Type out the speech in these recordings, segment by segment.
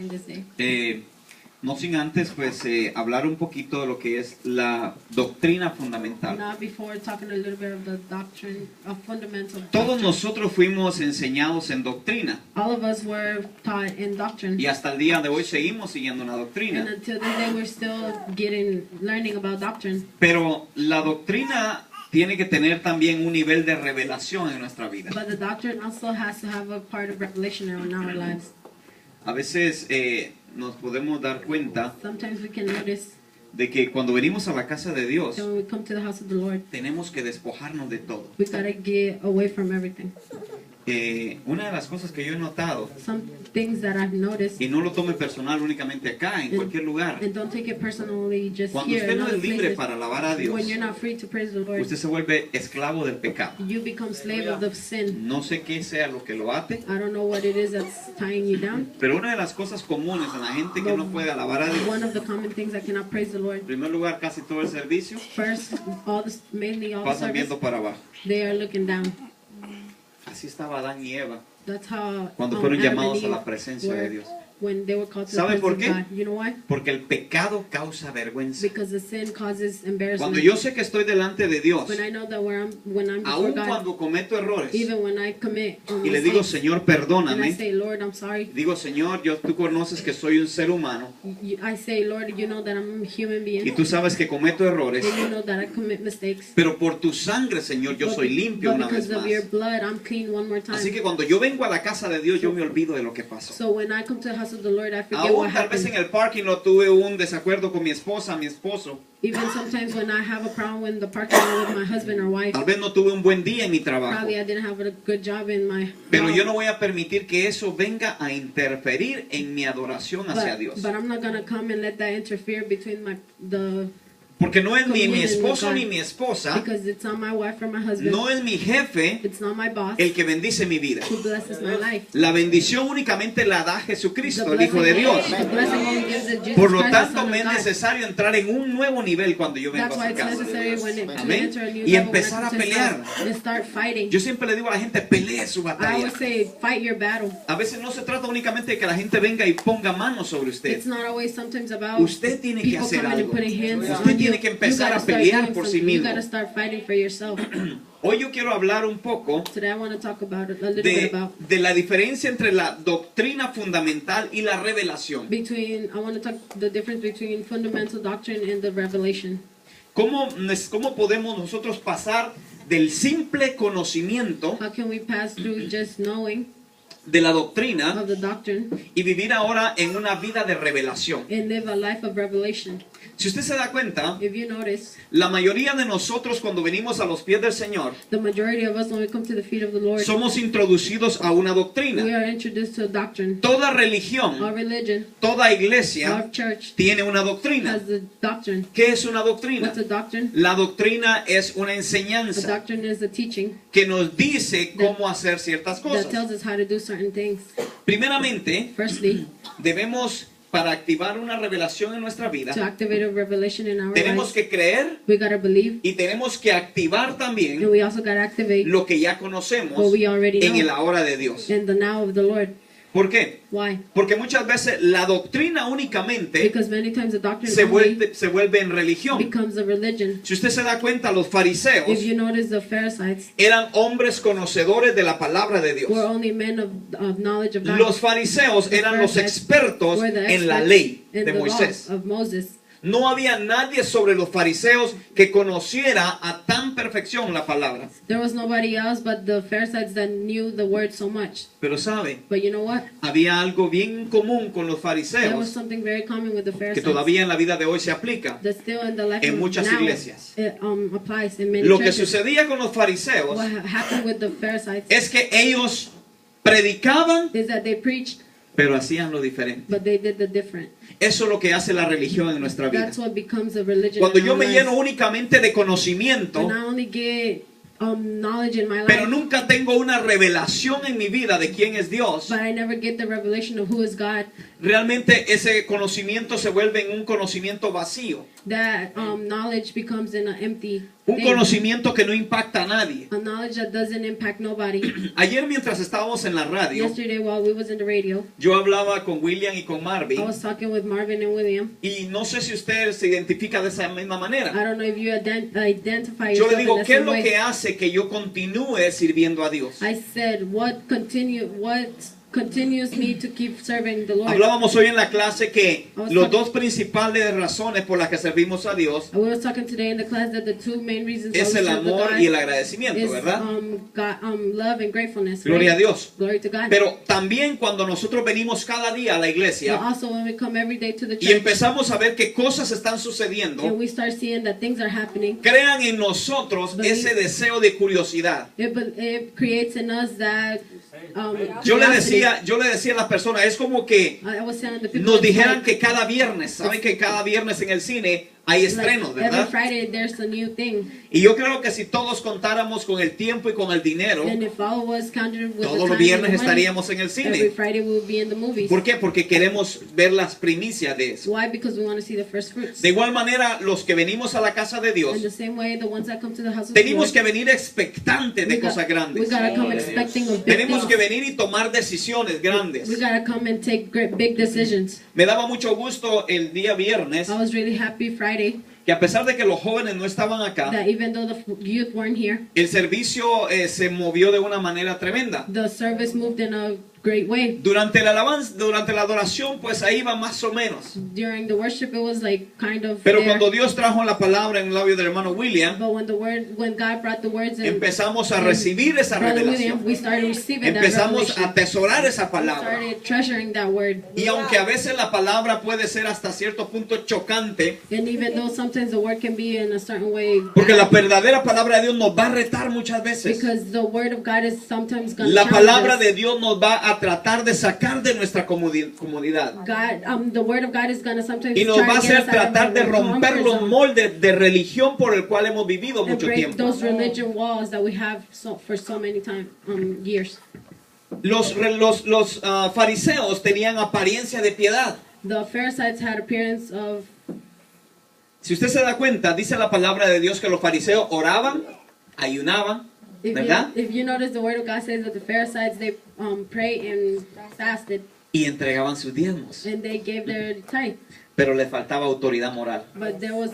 in this day. No sin antes pues hablar un poquito de lo que es la doctrina fundamental. Not before talking a little bit of the doctrine, of fundamental Todos doctrine. nosotros fuimos enseñados en doctrina All of us were taught in doctrine. y hasta el día de hoy seguimos siguiendo una And doctrina. until this day, we're still learning about doctrine. Pero la doctrina tiene que tener también un nivel de revelación en nuestra vida. But the doctrine also has to have a part of revelation in our lives. A veces nos podemos dar cuenta Sometimes we can notice de que cuando venimos a la casa de Dios that when we come to the house of the Lord, tenemos que despojarnos de todo. we gotta get away from everything. Una de las cosas que yo he notado, Some things that I've noticed, y no lo tome personal únicamente acá, en cualquier lugar, and don't take it personally just cuando here usted in no other es libre places, para alabar a Dios, when you're not free to praise the Lord, usted se vuelve esclavo del pecado. you become slave of the sin. No sé qué sea lo que lo ate, I don't know what it is that's tying you down. pero una de las cosas comunes en la gente que no puede alabar a Dios, One of the common things that cannot praise the Lord. en primer lugar, casi todo el servicio First, mainly all the pasan service, viendo para abajo. they are looking down. Así estaba Adán y Eva That's how cuando fueron Adam and llamados a Eve la presencia de were Dios. when they were called to the ¿Sabe presence por of qué? God. You know why? Porque el pecado causa vergüenza. Because the sin causes Cuando embarrassment. yo sé que estoy delante de Dios, When I know that when I'm before aun God, cuando cometo errores, even when I commit y le digo, mistakes, Señor, and I perdóname, say, Lord, I'm sorry. digo, Señor, tú conoces que soy un ser humano I say, Lord, you know that I'm a human y being, tú sabes que cometo errores, and you know that I commit mistakes. pero por tu sangre, Señor, yo soy limpio But una vez because of más. your blood, I'm clean one more time. Así que cuando yo vengo a la casa de Dios, yo me olvido de lo que pasó. So when I come to the house of the Lord, I forget Aún what tal vez happened. en el parking lot tuve un desacuerdo con mi esposa, mi esposo. Even sometimes when I have a problem in the parking lot with my husband or wife, Tal vez no tuve un buen día en mi trabajo. probably I didn't have a good job in my Pero job. yo no voy a permitir que eso venga a interferir en mi adoración hacia Dios. But I'm not gonna come and let that interfere between the Porque no es ni mi communion with esposo God. ni mi esposa, Because it's not my wife or my husband. no es mi jefe It's not my boss el que bendice mi vida. who blesses my life. La bendición únicamente la da Jesucristo, The el Hijo de Dios. the blessing only gives it Jesus Por lo Christ, the tanto, Son me of es God. necesario entrar en un nuevo nivel cuando yo vengo That's a why su it's casa. necessary when to Amén. enter a new Y level, empezar a when pelear. to start fighting. Yo siempre le digo a la gente, pelee su I batalla. always say, fight your battle. A veces no se trata únicamente de que la gente venga y ponga manos sobre usted. It's not always sometimes about Usted tiene que people hacer coming and algo. putting hands Usted on tiene you. que You empezar gotta a start pelear doing por sí something. You mismo. gotta start fighting for yourself. Hoy yo quiero hablar un poco Today I want to talk about it, a little bit about de la diferencia entre la doctrina fundamental y la revelación. I want to talk the difference between fundamental doctrine and the revelation. ¿Cómo podemos nosotros pasar del simple conocimiento How can we pass through just knowing de la doctrina of the doctrine y vivir ahora en una vida de revelación? and live a life of revelation? Si usted se da cuenta, If you notice, la mayoría de nosotros cuando venimos a los pies del Señor, the majority of us, when we come to the feet of the Lord, somos introducidos a una we doctrina. are introduced to a doctrine. Toda Our religión, religion, toda iglesia our church tiene una doctrina. has the doctrine. ¿Qué es una doctrina? What's a doctrine? La doctrina es una A enseñanza doctrine is a teaching que nos dice cómo hacer ciertas that cosas. tells us how to do certain things. Primeramente, Firstly, debemos, para activar una revelación en nuestra vida, to activate a revelation in our tenemos lives, que creer we gotta believe, y tenemos que activar and también we also gotta activate lo que ya conocemos what we already en el know ahora de Dios. in the now of the Lord. ¿Por qué? Why? Porque muchas veces la doctrina únicamente Because many times the doctrine se only vuelve en religión. becomes a religion. Si usted se da cuenta, los fariseos If you notice, the Pharisees eran hombres conocedores de la palabra de Dios. were only men of knowledge of God. Los fariseos eran los expertos Were the en la experts ley in de the law Moisés. of Moses. No había nadie sobre los fariseos que conociera a tan perfección la palabra. There was nobody else but the Pharisees that knew the word so much. Pero sabe, But you know what? había algo bien común con los There was fariseos something very common with the que Pharisees todavía en la vida de hoy se aplica. that still in the life en of muchas now, iglesias. it, applies in many Lo que churches. sucedía con los fariseos What happened with the Pharisees es que ellos predicaban, is that they preached, pero hacían lo diferente. but they did the different. Eso es lo que hace la religión en nuestra vida. That's what becomes a religion. Cuando in yo our me lives. lleno únicamente de conocimiento, When I only get knowledge in my life, pero nunca tengo una revelación en mi vida de quién es Dios, but I never get the revelation of who is God, realmente ese conocimiento se vuelve en un conocimiento vacío. That knowledge becomes an empty Un thing. conocimiento que no impacta a nadie. A knowledge that doesn't impact nobody. Ayer mientras estábamos en la radio, Yesterday while we was in the radio, yo hablaba con William y con I Marvin. was talking with Marvin and William. Y no sé si usted se identifica de esa misma I manera. don't know if you identify Yo yourself le digo, in the ¿qué es same lo way. que hace que yo continúe sirviendo a Dios? I said, what continues me to keep serving the Lord? Hablábamos hoy en la clase que los dos principales razones por las que servimos a Dios We were talking today in the class that the two main reasons why es we el serve the amor God y el agradecimiento, is ¿verdad? love and gratefulness. Gloria a Right? Dios. Glory to God. Pero también cuando nosotros venimos cada día a la But iglesia also when we come every day to the y church empezamos a ver que cosas están and sucediendo, we start seeing that things are happening, crean en nosotros ese deseo de curiosidad. it creates in us that Yo le curiosity. decía a las personas, es como que I was telling the people, nos it's dijeran like- que cada viernes, saben que cada viernes en el cine hay estrenos, like every ¿verdad? Friday there's a new thing. Y yo creo que si todos contáramos con el tiempo y con el dinero, And if all was counted with the todos time los viernes and the money, estaríamos en el every cine. Friday we would be in the movies. ¿Por qué? Porque queremos ver las primicias de eso. Why? Because we want to see the first fruits. De igual manera, los que venimos a la casa de Dios, In the same way, the ones that come to the house of the tenemos Lord, que venir expectantes de cosas we grandes. gotta come expecting of big Tenemos que things. venir y tomar decisiones grandes. We gotta come and take big decisions. Me daba mucho gusto el día viernes I was really happy Friday que a pesar de que los jóvenes no estaban acá, that even though the youth weren't here, el servicio se movió de una manera tremenda. the service moved in a great way. Durante la alabanza, durante la adoración, pues ahí va más o menos. During the worship, it was like kind of Pero there. cuando Dios trajo la palabra en el labio del hermano William, But when God brought the words in, empezamos a recibir esa Brother William, revelación. we started receiving that Empezamos a revelation. atesorar esa We palabra. started treasuring that word. Y aunque a veces la palabra puede ser hasta cierto punto chocante, And even though sometimes the word can be in a certain way, porque la bad, verdadera palabra de Dios nos va a retar muchas veces. because the word of God is sometimes going to La palabra challenge de us. Dios nos va a tratar de sacar de nuestra comodidad. The word of God is going to sometimes Y nos try va a to get hacer us out of tratar de our romper comfort los zone moldes de religión por el cual hemos vivido and mucho break tiempo. those religion walls that we have for so many years. Los fariseos tenían apariencia de piedad. The Pharisees had appearance of, Si usted se da cuenta, dice la palabra de Dios que los fariseos oraban, ayunaban, ¿verdad? if you notice, the word of God says that the Pharisees, they pray and fasted Y entregaban sus diezmos, and they gave their tithe. pero le faltaba autoridad moral. But there was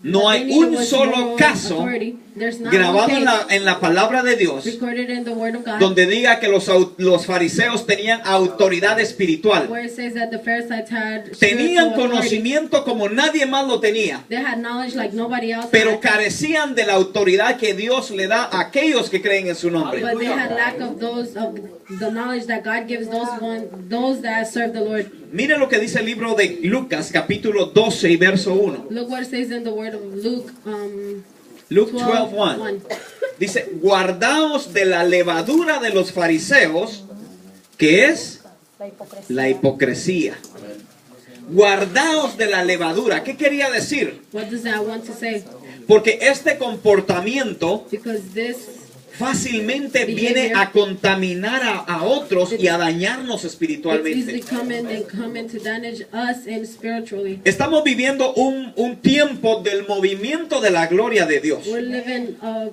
No what hay they needed un was solo moral caso authority. There's not Grabado one case en la palabra de Dios, recorded in the word of God donde diga que los fariseos tenían autoridad espiritual. where it says that the Pharisees had Tenían spiritual authority. conocimiento como nadie más lo tenía, They had knowledge like nobody else pero had, carecían de la autoridad que Dios le da a aquellos que creen en su nombre. but they had lack of the knowledge that God gives those that serve the Lord. Miren lo que dice el libro de Lucas, capítulo 12 y verso 1. Look what it says in the word of Luke Luke 12:1. 12:1. Dice, guardaos de la levadura de los fariseos, que es la hipocresía. Guardaos de la levadura. ¿Qué quería decir? What does that want to say? Porque este comportamiento Because this fácilmente viene a contaminar a otros y a dañarnos it's easily espiritualmente. come in to damage us and spiritually. Estamos viviendo un tiempo del movimiento de la gloria de Dios. We're living a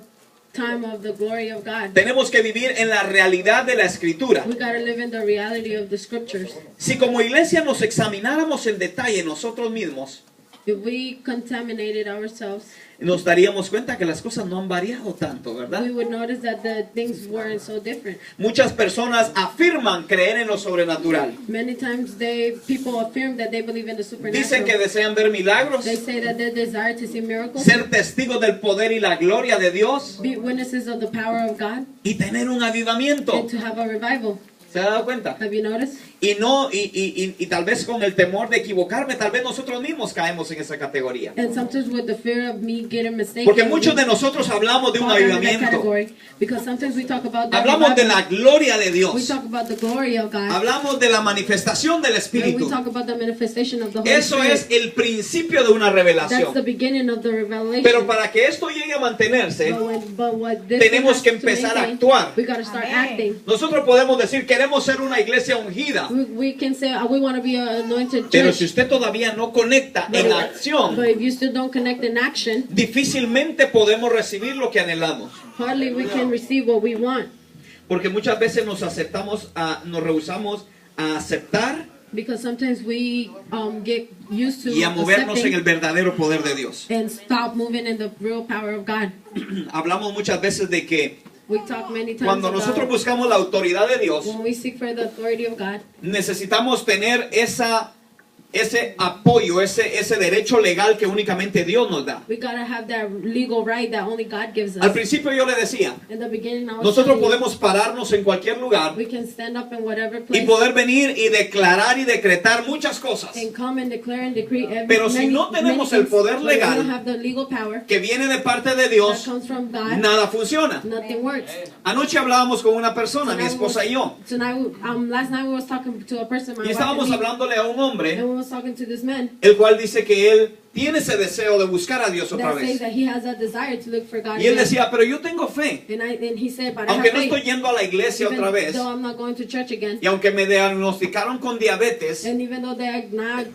time of the glory of God. Tenemos que vivir en la realidad de la escritura. We gotta live in the reality of the scriptures. Si como iglesia nos examináramos en detalle nosotros mismos, If we contaminated ourselves, nos daríamos cuenta que las cosas no han variado tanto, ¿verdad? we would notice that the things weren't so different. Muchas personas afirman creer en lo sobrenatural. Many times people affirm that they believe in the Dicen que supernatural. desean ver milagros, They say that they desire to see miracles, ser testigos del poder y la gloria de Dios be witnesses of the power of God, y tener un avivamiento. and to have a revival. ¿Se ha dado cuenta? Have you noticed? Y tal vez con el temor de equivocarme, tal vez nosotros mismos caemos en esa categoría. And sometimes with the fear of me getting mistaken, Porque muchos de nosotros hablamos de un fall under that avivamiento. category. Because sometimes we talk about that Hablamos de revival. la gloria de We Dios. talk about the glory of God. Hablamos de la manifestación del And we Espíritu. talk about the manifestation of the Holy Eso Spirit. es el principio de una That's the revelación. beginning of the revelation. Pero para que esto llegue a mantenerse, But what this tenemos has que to empezar a maintain, actuar. We gotta start acting. nosotros podemos decir, queremos ser una iglesia ungida. We can say we want to be an anointed Pero church. si usted todavía no conecta en acción, But if you still don't connect in action, difícilmente podemos recibir lo que anhelamos. hardly we can receive what we want. Porque muchas veces nos rehusamos a aceptar Because sometimes we get used to y a movernos en accepting el verdadero poder de Dios. and stop moving in the real power of God. Hablamos muchas veces de que We talk many times cuando about nosotros buscamos la autoridad de Dios, when we seek for the authority of God, necesitamos tener ese apoyo, ese derecho legal que únicamente Dios nos da. we gotta have that legal right that only God gives Al us. principio yo le decía, In the beginning, I was nosotros telling you, podemos pararnos en cualquier lugar we can stand up in whatever y place poder venir y declarar y decretar muchas cosas and come and declare and decree every Pero si no tenemos el things, poder but we legal don't have the legal power que viene de parte de that Dios, comes from God, nada funciona. nothing works. Anoche hablábamos con una persona, mi esposa y yo, Last night we was talking to a person, my y wife estábamos and me, hablándole a un hombre, and we was talking to this man el cual dice que él tiene ese deseo de buscar a Dios otra that says vez. that he has that desire to look for God Y él again. decía, pero yo tengo fe, And he said, but I aunque have no faith, estoy yendo a la iglesia even otra vez, though I'm not going to church again, y aunque me diagnosticaron con diabetes, and even though they're not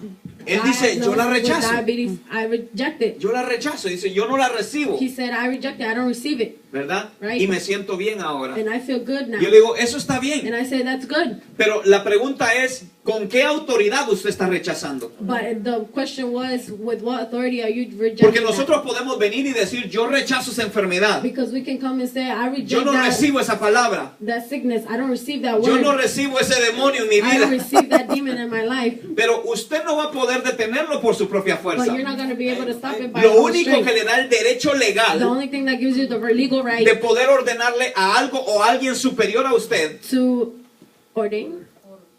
él dice, yo la diagnosed with rechazo. diabetes, I reject it. Yo la rechazo, dice, yo no la recibo, He said, I reject it, I don't receive it, ¿verdad? Right. Y me siento bien ahora. and I feel good now. Yo le digo, eso está bien, And I say, that's good. pero la pregunta es, ¿con qué autoridad usted está rechazando? But the question was, with what authority are you rejecting Porque that? nosotros podemos venir y decir, yo rechazo esa enfermedad, Because we can come and say, I reject yo no recibo esa palabra, that sickness. I don't receive that yo word. no recibo ese demonio en mi I don't vida. receive that demon in my life. Pero usted no va a poder detenerlo por su propia But fuerza. you're not going to be able to stop it by Lo your own único strength. que le da el derecho The legal only thing that gives you the legal right de poder ordenarle a algo o a alguien superior a usted to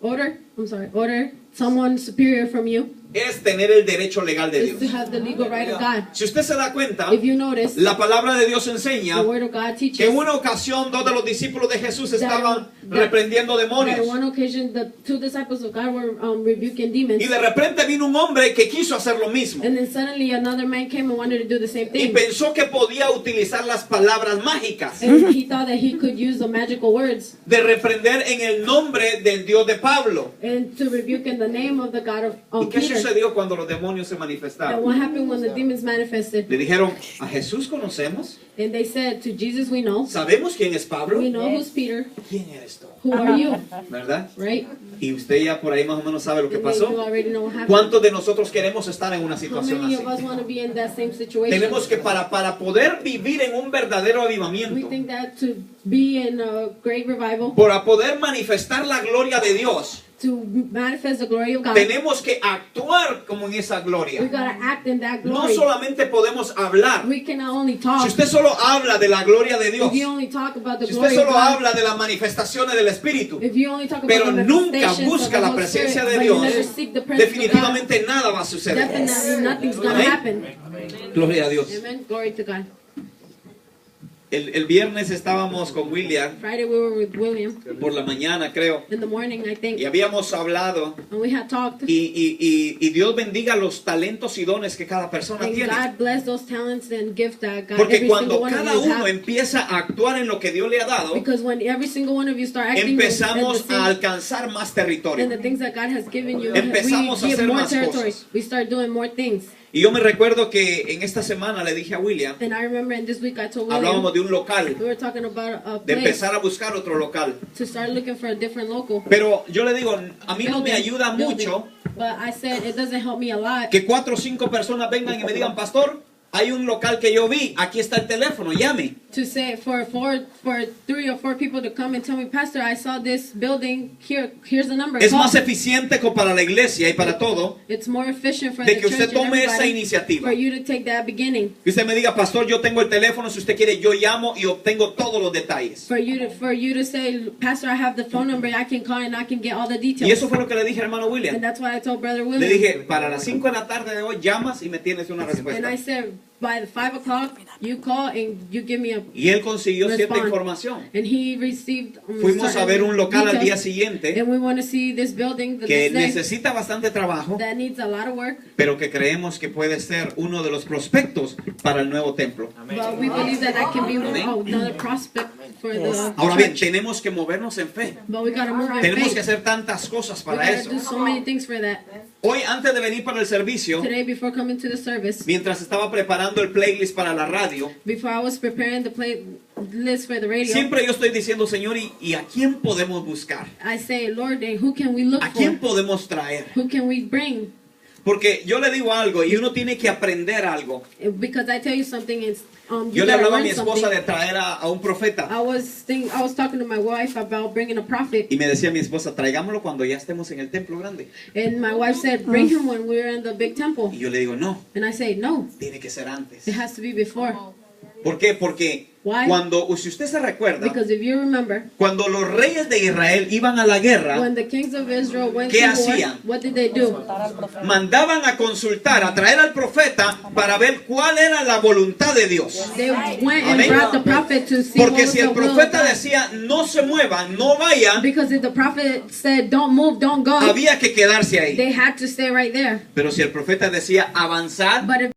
order someone superior from you es tener el derecho legal de is to Dios. have the legal right of God. Si usted se da cuenta, If you notice, la palabra de Dios enseña the word of God teaches que en una ocasión dos de los discípulos de Jesús estaban that reprendiendo that on demonios. one occasion the two disciples of God were rebuking demons. Y de repente vino un hombre que quiso hacer lo mismo. And then suddenly another man came and wanted to do the same Y thing. pensó que podía utilizar las palabras mágicas And he thought that he could use the magical words de reprender en el nombre del Dios de Pablo. and to rebuke in the name of the God ¿Y of qué Peter. sucedió cuando los demonios se And manifestaron? what happened when the demons manifested? Le dijeron, ¿a Jesús conocemos? And they said, to Jesus we know. ¿Sabemos quién es Pablo? We know who's Peter. ¿Quién eres tú? Who are you? ¿Verdad? Right? Y usted ya por ahí más o menos sabe lo que And then you pasó. already know what happened. ¿Cuántos de nosotros queremos estar en una How situación many así? of us want to be in that same situation? Tenemos que para poder vivir en un verdadero We avivamiento, think that to be in a great revival, para poder manifestar la gloria de Dios, to manifest the glory of God, tenemos que actuar como en esa we gloria. gotta act in that No glory. solamente podemos hablar. We cannot only Si talk. usted solo habla de la gloria de Dios, If you only talk about the si usted glory of solo God, habla de las manifestaciones del Espíritu, if you only talk about pero the nunca manifestations of busca the la Holy presencia Spirit, de but you Dios, never seek the presence of God, definitivamente nada va a suceder. definitely nothing's gonna Amén. happen. Gloria a Dios. Amen. Glory to God. El viernes estábamos con William Friday we were with William por la mañana, creo, in the morning, I think, y habíamos hablado. and we had talked. Y Dios bendiga los talentos y dones que cada persona And tiene. God bless those talents and gifts that God, Porque every cuando single one of cada you uno have. empieza a actuar en lo que Dios le ha dado, Because when every single one of you start acting in empezamos the a same, alcanzar más in territorio. the things that God has given you, Empezamos a we give hacer more más territory. cosas. We start doing more things. Y yo me recuerdo que en esta semana le dije a William, And I remember in this week I told William, hablábamos de un local, we were talking about a de place empezar a buscar otro local. to start looking for a different local. Pero yo le digo, a mí no me building, ayuda building. mucho But I said it doesn't help me a lot que 4 o 5 personas vengan y me digan, pastor, hay un local que yo vi, aquí está el teléfono, llame. to say for 3 or 4 people to come and tell me, Pastor, I saw this building. Here's the number. Es Call. más eficiente para la iglesia y para todo It's more efficient for de the que church usted and tome esa everybody iniciativa. for you to take that beginning. Que usted me diga, pastor, yo tengo el teléfono, si usted quiere yo llamo y obtengo todos los detalles. For you to say, Pastor, I have the phone number. I can call and I can get all the Y details. eso fue lo que le dije, hermano And William. that's why I told Brother Le William. dije, para las 5 de la tarde de hoy llamas y me tienes una And respuesta. I said, by the 5 o'clock, you call and you give me a Y él consiguió cierta respond. información. And he received Fuimos a ver un local al día details. siguiente And we want to see this building the que next day necesita bastante trabajo, that needs a lot of work. pero que creemos que puede ser uno de los prospectos para el nuevo templo. But we believe that that can be another prospect for the Ahora bien, church. tenemos que movernos en fe. But we gotta move in Tenemos que faith. hacer tantas cosas We para gotta eso. do so many things for that. Hoy, antes de venir para el servicio, Today, before coming to the service, mientras estaba preparando el playlist para la radio, before I was preparing the playlist for the radio, siempre yo estoy diciendo, Señor, ¿y a quién podemos buscar? I say, Lord, then who can we look ¿A quién for? podemos traer? Who can we bring? Porque yo le digo algo y uno tiene que aprender algo. Because I tell you something, it's you Yo le gotta hablaba a learn mi esposa something. de traer a un profeta. I was talking to my wife about bringing a prophet, Y me decía mi esposa, traigámoslo cuando ya estemos en el templo grande. and my wife said, bring him when we're in the big temple. Y yo le digo, no, And I say, no, tiene que ser antes. it has to be before. ¿Por qué? Porque Why? cuando, si usted se recuerda, Because if you remember, cuando los reyes de Israel iban a la guerra, when the kings of Israel went ¿Qué to hacían? war, what did they do? mandaban a consultar, a traer al profeta para ver cuál era la voluntad de Dios. They went and Amén. brought the prophet to see what Porque was si the el will of profeta God. decía, no se muevan, no vayan, Because if the prophet said, don't move, don't go, había que quedarse ahí. they had to stay right there. Pero si el profeta decía, avanzar, But if